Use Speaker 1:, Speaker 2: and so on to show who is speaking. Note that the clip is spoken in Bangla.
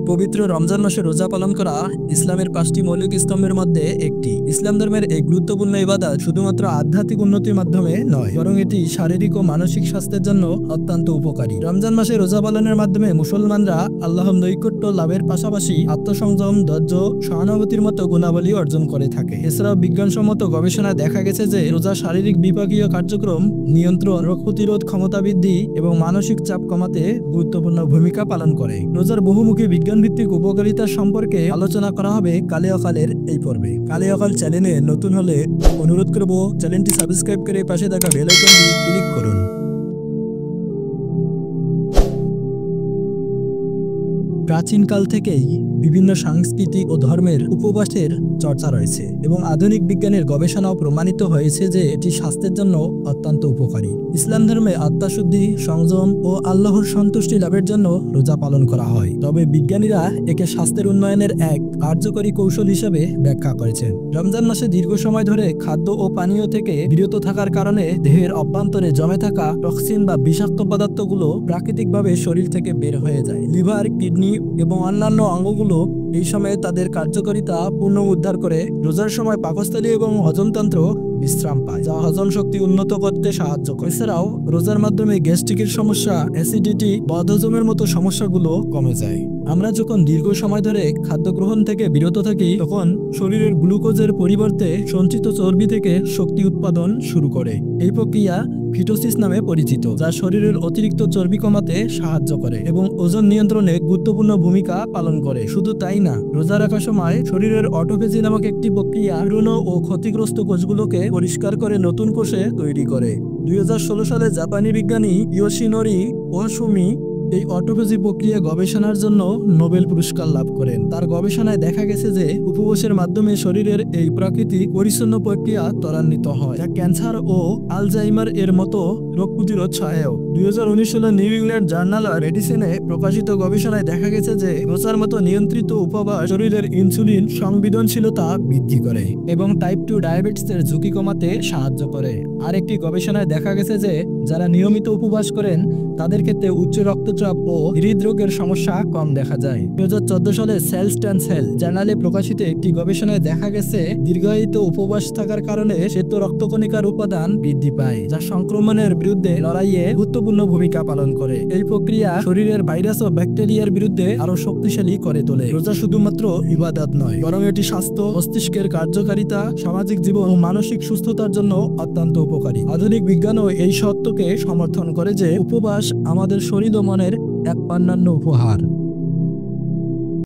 Speaker 1: পবিত্র রমজান মাসে রোজা পালন করা ইসলামের 5টি মৌলিক স্তম্ভের মধ্যে একটি। ইসলাম ধর্মের এই গুরুত্বপূর্ণ ইবাদত শুধুমাত্র আধ্যাত্মিক উন্নতির মাধ্যমে নয়, বরং এটি শারীরিক ও মানসিক স্বাস্থ্যের জন্য অত্যন্ত উপকারী। রমজান মাসে রোজা পালনের মাধ্যমে মুসলমানরা আল্লাহর নৈকট্য লাভের পাশাপাশি আত্মসংযম, ধৈর্য, সহানুভূতির মতো গুণাবলী অর্জন করে থাকে। এছাড়াও বিজ্ঞানসম্মত গবেষণায় দেখা গেছে যে রোজা শারীরিক বিপাকীয় কার্যক্রম নিয়ন্ত্রণ, রোগ প্রতিরোধ ক্ষমতা বৃদ্ধি এবং মানসিক চাপ কমাতে গুরুত্বপূর্ণ ভূমিকা পালন করে। রোজার বহুমুখী বিজ্ঞানভিত্তিক উপকারিতা সম্পর্কে আলোচনা করা হবে কালে অকালের এই পর্বে। কালে অকাল চ্যানেলে নতুন হলে অনুরোধ করব চ্যানেলটি সাবস্ক্রাইব করে পাশে থাকা বেল আইকনটি ক্লিক করুন। প্রাচীনকাল থেকেই বিভিন্ন সাংস্কৃতিক ও ধর্মের উপবাসের চর্চা রয়েছে এবং আধুনিক বিজ্ঞানের গবেষণাও প্রমাণিত হয়েছে যে এটি স্বাস্থ্যের জন্য অত্যন্ত উপকারী। ইসলাম ধর্মে আত্মাশুদ্ধি, সংযম ও আল্লাহর সন্তুষ্টি লাভের জন্য রোজা পালন করা হয়। তবে বিজ্ঞানীরা একে স্বাস্থ্যের উন্নয়নের এক কার্যকরী কৌশল হিসেবে ব্যাখ্যা করেছেন। রমজান মাসে দীর্ঘ সময় ধরে খাদ্য ও পানীয় থেকে বিরত থাকার কারণে দেহের অভ্যন্তরে জমে থাকা টক্সিন বা বিষাক্ত পদার্থগুলো প্রাকৃতিকভাবে শরীর থেকে বের হয়ে যায়। লিভার, কিডনি এবং অন্যান্য অঙ্গগুলো এই সময়ে তাদের কার্যকারিতা পুনরুদ্ধার করে। রোজার সময় পাকস্থলী এবং হজমতন্ত্র বিশ্রাম পায়, যা হজম শক্তি উন্নত করতে সাহায্য করে। এছাড়াও রোজার মাধ্যমে গ্যাস্ট্রিকের সমস্যা, অ্যাসিডিটি, বদহজমের মতো সমস্যাগুলো কমে যায়। আমরা যখন দীর্ঘ সময় ধরে খাদ্য গ্রহণ থেকে বিরত থাকি তখন শরীরের গ্লুকোজের পরিবর্তে সঞ্চিত চর্বি থেকে শক্তি উৎপাদন শুরু করে। এই প্রক্রিয়া ফিটোসিস নামে পরিচিত, যা শরীরের অতিরিক্ত চর্বি কমাতে সাহায্য করে এবং ওজন নিয়ন্ত্রণে গুরুত্বপূর্ণ ভূমিকা পালন করে। শুধু তাই না, রোজা রাখার সময় শরীরের অটোফেজি নামক একটি প্রক্রিয়া পুরনো ও ক্ষতিগ্রস্ত কোষগুলোকে পরিষ্কার করে নতুন কোষে তৈরি করে। 2016 সালে জাপানি বিজ্ঞানী ইয়োশিনোরি ওয়াসুমি এই অটোফেজি প্রক্রিয়া গবেষণার জন্য নোবেল পুরস্কার লাভ করেন। তার গবেষণায় দেখা গেছে যে উপবাসের মাধ্যমে শরীরের এই প্রাকৃতিক পরিচ্ছন্ন প্রক্রিয়া ত্বরান্বিত হয়, যা ক্যান্সার ও আলজাইমার এর মতো রোগ প্রতিরোধ সহায়ক। 2019 সালে নিউ ইংল্যান্ড জার্নাল অফ মেডিসিনে প্রকাশিত গবেষণায় দেখা গেছে যে রোজার মতো নিয়ন্ত্রিত উপবাস শরীরের ইনসুলিন সংবেদনশীলতা বৃদ্ধি করে এবং টাইপ 2 ডায়াবেটিসের ঝুঁকি কমাতে সাহায্য করে। আরেকটি গবেষণায় দেখা গেছে যে যারা নিয়মিত উপবাস করেন তাদের ক্ষেত্রে উচ্চ রক্তচাপ ও হৃদরোগের সমস্যা কম দেখা যায়। 2014 সালে সেলস অ্যান্ড সেল জার্নালে প্রকাশিত একটি গবেষণায় দেখা গেছে দীর্ঘায়িত উপবাস থাকার কারণে শ্বেত রক্তকণিকার উপাদান বৃদ্ধি পায়, যা সংক্রমণের বিরুদ্ধে লড়াইয়ে গুরুত্বপূর্ণ ভূমিকা পালন করে। এই প্রক্রিয়া শরীরের ভাইরাস ও ব্যাকটেরিয়ার বিরুদ্ধে আরো শক্তিশালী করে তোলে। রোজা শুধুমাত্র ইবাদত নয়, বরং এটি স্বাস্থ্য, মস্তিষ্কের কার্যকারিতা, সামাজিক জীবন ও মানসিক সুস্থতার জন্য অত্যন্ত উপকারী। আধুনিক বিজ্ঞানও এই সত্যকে সমর্থন করে যে উপবাস আমাদের শরীর ও মনের এক অনন্য উপহার।